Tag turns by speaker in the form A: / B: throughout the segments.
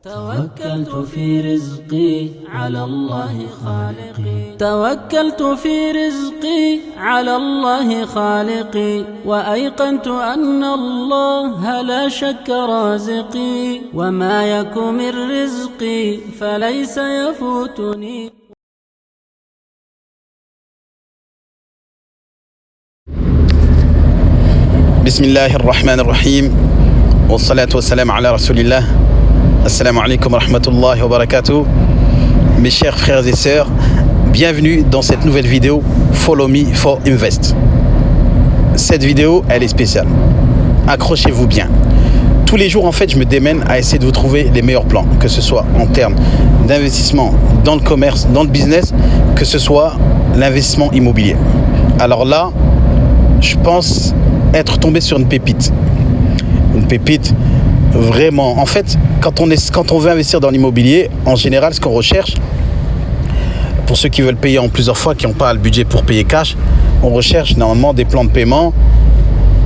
A: توكلت في رزقي على الله خالقي توكلت في رزقي على الله خالقي وأيقنت أن الله لا شك رازقي وما يك من رزقي فليس يفوتني.
B: بسم الله الرحمن الرحيم والصلاة والسلام على رسول الله. Assalamu alaikum wa rahmatullahi wa barakatuh. Mes chers frères et sœurs, bienvenue dans cette nouvelle vidéo Follow Me for Invest. Cette vidéo, elle est spéciale. Accrochez-vous bien. Tous les jours, en fait, je me démène à essayer de vous trouver les meilleurs plans, que ce soit en termes d'investissement dans le commerce, dans le business, que ce soit l'investissement immobilier. Alors là, je pense être tombé sur une pépite. Une pépite vraiment. En fait, quand on veut investir dans l'immobilier, en général, ce qu'on recherche, pour ceux qui veulent payer en plusieurs fois, qui n'ont pas le budget pour payer cash, on recherche normalement des plans de paiement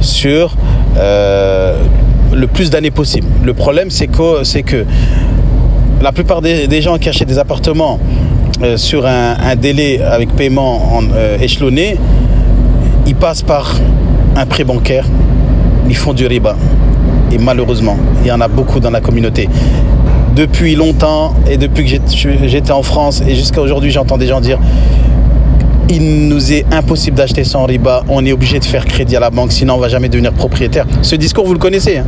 B: sur le plus d'années possible. Le problème, c'est que la plupart des gens qui achètent des appartements sur un délai avec paiement échelonné, ils passent par un prêt bancaire, ils font du riba. Et malheureusement, il y en a beaucoup dans la communauté. Depuis longtemps et depuis que j'étais en France et jusqu'à aujourd'hui, j'entends des gens dire il nous est impossible d'acheter sans riba, on est obligé de faire crédit à la banque, sinon on ne va jamais devenir propriétaire. Ce discours, vous le connaissez, hein?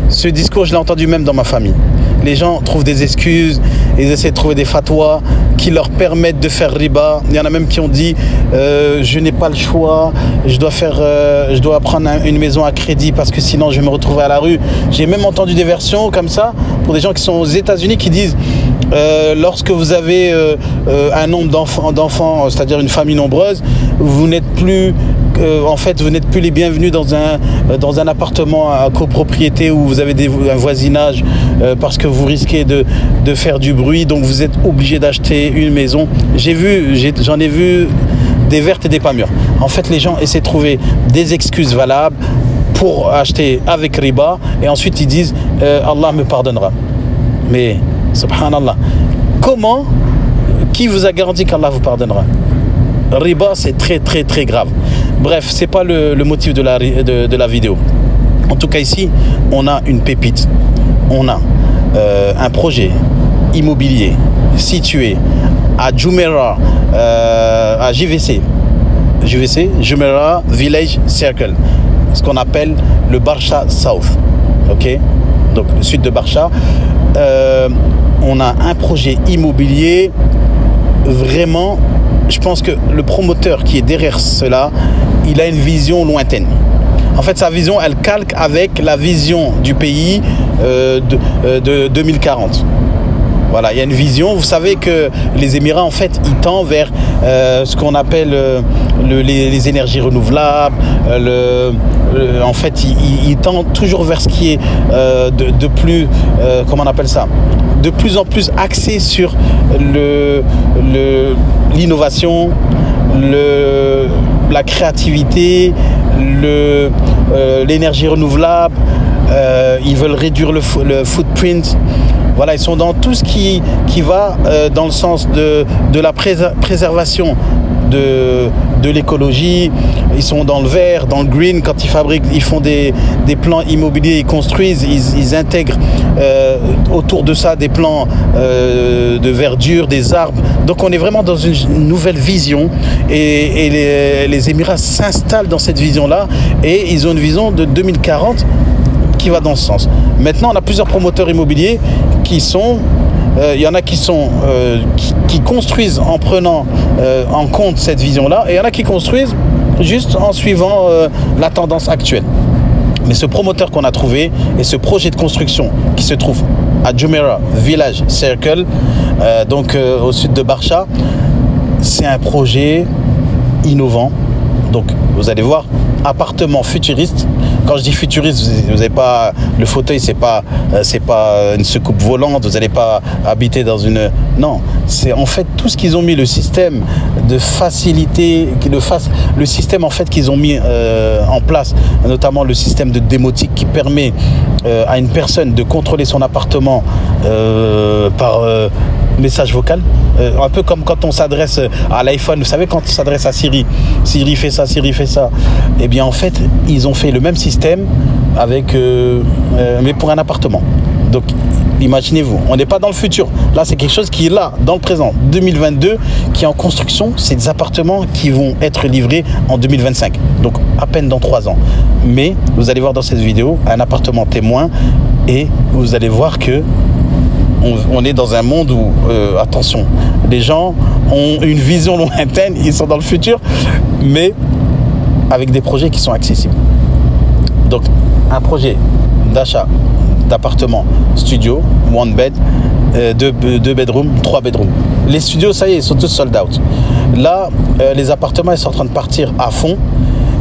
B: Ce discours, je l'ai entendu même dans ma famille. Les gens trouvent des excuses, ils essaient de trouver des fatwas qui leur permettent de faire riba. Il y en a même qui ont dit je n'ai pas le choix, je dois prendre une maison à crédit parce que sinon je vais me retrouver à la rue. J'ai même entendu des versions comme ça pour des gens qui sont aux États-Unis qui disent lorsque vous avez un nombre d'enfants, c'est-à-dire une famille nombreuse, vous n'êtes plus vous n'êtes plus les bienvenus dans un appartement à copropriété où vous avez un voisinage parce que vous risquez de faire du bruit, donc vous êtes obligé d'acheter une maison. J'en ai vu des vertes et des pas mûres. En fait, les gens essaient de trouver des excuses valables pour acheter avec riba et ensuite ils disent Allah me pardonnera. Mais subhanallah, qui vous a garanti qu'Allah vous pardonnera? Riba, c'est très très très grave. Bref, c'est pas le motif de la vidéo. En tout cas ici, on a une pépite. On a un projet immobilier situé à Jumeirah, à JVC, Jumeirah Village Circle, ce qu'on appelle le Barsha South. Ok, donc le sud de Barsha. On a un projet immobilier vraiment. Je pense que le promoteur qui est derrière cela, il a une vision lointaine. En fait, sa vision, elle calque avec la vision du pays de 2040. Voilà, il y a une vision. Vous savez que les Émirats, en fait, ils tendent vers ce qu'on appelle les énergies renouvelables. En fait, ils tendent toujours vers ce qui est de plus, comment on appelle ça, de plus en plus axé sur l'innovation, la créativité, l'énergie renouvelable. Ils veulent réduire le footprint. Voilà, ils sont dans tout ce qui va dans le sens de la préservation de l'écologie. Ils sont dans le vert, dans le green. Quand ils font des plans immobiliers, ils construisent, ils intègrent autour de ça des plans de verdure, des arbres. Donc on est vraiment dans une nouvelle vision et les Émirats s'installent dans cette vision-là et ils ont une vision de 2040 qui va dans ce sens. Maintenant, on a plusieurs promoteurs immobiliers qui sont... il y en a qui construisent en prenant en compte cette vision-là et il y en a qui construisent juste en suivant la tendance actuelle. Mais ce promoteur qu'on a trouvé et ce projet de construction qui se trouve à Jumeirah Village Circle, donc au sud de Barsha, c'est un projet innovant. Donc vous allez voir, appartement futuriste, Quand je dis futuriste, vous n'avez pas le fauteuil, c'est pas une soucoupe volante, vous n'allez pas habiter dans une... Non, c'est en fait tout ce qu'ils ont mis, le système de facilité, le système en fait qu'ils ont mis en place, notamment le système de démotique qui permet à une personne de contrôler son appartement par message vocal, un peu comme quand on s'adresse à l'iPhone, vous savez, quand on s'adresse à Siri, Siri fait ça, Siri fait ça. Eh bien en fait, ils ont fait le même système avec, mais pour un appartement. Donc imaginez-vous, on n'est pas dans le futur. Là, c'est quelque chose qui est là, dans le présent, 2022, qui est en construction. C'est des appartements qui vont être livrés en 2025, donc à peine dans 3 ans. Mais vous allez voir dans cette vidéo un appartement témoin et vous allez voir que on est dans un monde où, attention, les gens ont une vision lointaine, ils sont dans le futur, mais avec des projets qui sont accessibles. Donc, un projet d'achat d'appartement studio, one bed, 2 bedrooms, 3 bedrooms. Les studios, ça y est, ils sont tous sold out. Là, les appartements, ils sont en train de partir à fond.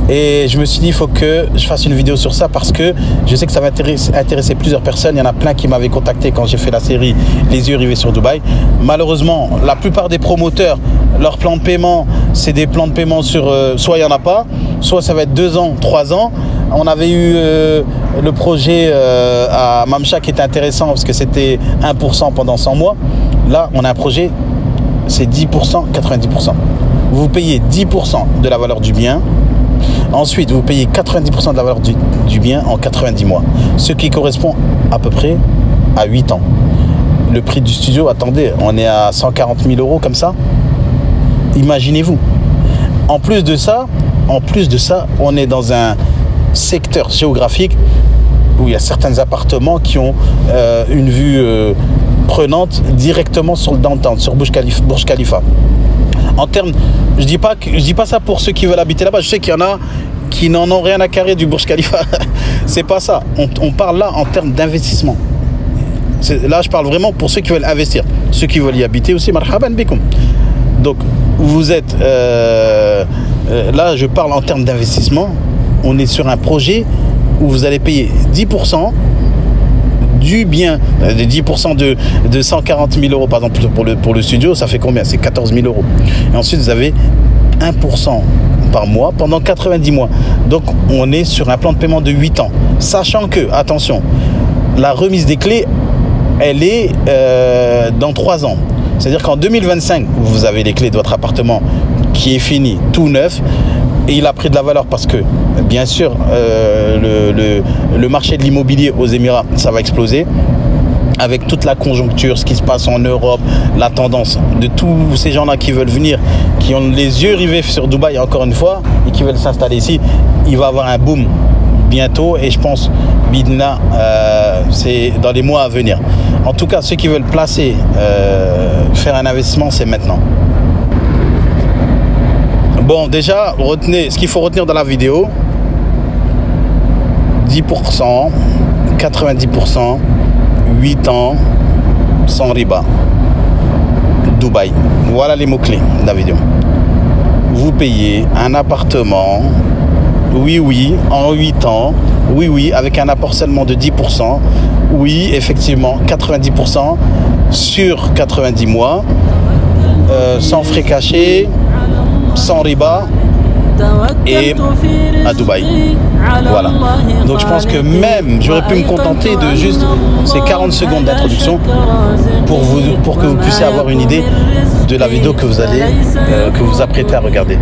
B: Et je me suis dit, il faut que je fasse une vidéo sur ça parce que je sais que ça va intéresser plusieurs personnes. Il y en a plein qui m'avaient contacté quand j'ai fait la série Les yeux rivés sur Dubaï. Malheureusement, la plupart des promoteurs, leur plan de paiement, c'est des plans de paiement sur... soit il n'y en a pas, soit ça va être 2 ans, 3 ans. On avait eu le projet à Mamcha qui était intéressant parce que c'était 1% pendant 100 mois. Là, on a un projet, c'est 10%, 90%. Vous payez 10% de la valeur du bien. Ensuite, vous payez 90% de la valeur du bien en 90 mois. Ce qui correspond à peu près à 8 ans. Le prix du studio, attendez, on est à 140 000 euros comme ça. Imaginez-vous. En plus de ça, on est dans un secteur géographique où il y a certains appartements qui ont une vue prenante directement sur le downtown, sur Burj Khalifa. En termes, je dis pas ça pour ceux qui veulent habiter là-bas. Je sais qu'il y en a qui n'en ont rien à carrer du Burj Khalifa. C'est pas ça. On parle là en termes d'investissement. Là, je parle vraiment pour ceux qui veulent investir. Ceux qui veulent y habiter aussi, marhaban bikoum. Donc, vous êtes... là, je parle en termes d'investissement. On est sur un projet où vous allez payer 10% du bien, 10% de 140 000 euros par exemple pour le studio, ça fait combien? C'est 14 000 euros. Et ensuite vous avez 1% par mois pendant 90 mois. Donc on est sur un plan de paiement de 8 ans. Sachant que, attention, la remise des clés, elle est dans 3 ans. C'est-à-dire qu'en 2025, vous avez les clés de votre appartement qui est fini, tout neuf. Et il a pris de la valeur parce que, bien sûr, le marché de l'immobilier aux Émirats, ça va exploser. Avec toute la conjoncture, ce qui se passe en Europe, la tendance de tous ces gens-là qui veulent venir, qui ont les yeux rivés sur Dubaï, encore une fois, et qui veulent s'installer ici, il va y avoir un boom bientôt. Et je pense, bidna, c'est dans les mois à venir. En tout cas, ceux qui veulent placer, faire un investissement, c'est maintenant. Bon, déjà, retenez ce qu'il faut retenir dans la vidéo. 10%, 90%, 8 ans, sans riba. Dubaï. Voilà les mots-clés de la vidéo. Vous payez un appartement, oui, en 8 ans, oui, avec un apport seulement de 10%, oui, effectivement, 90% sur 90 mois, sans frais cachés, sans riba et à Dubaï. Voilà. Donc je pense que même j'aurais pu me contenter de juste ces 40 secondes d'introduction pour que vous puissiez avoir une idée de la vidéo que vous apprêtez à regarder.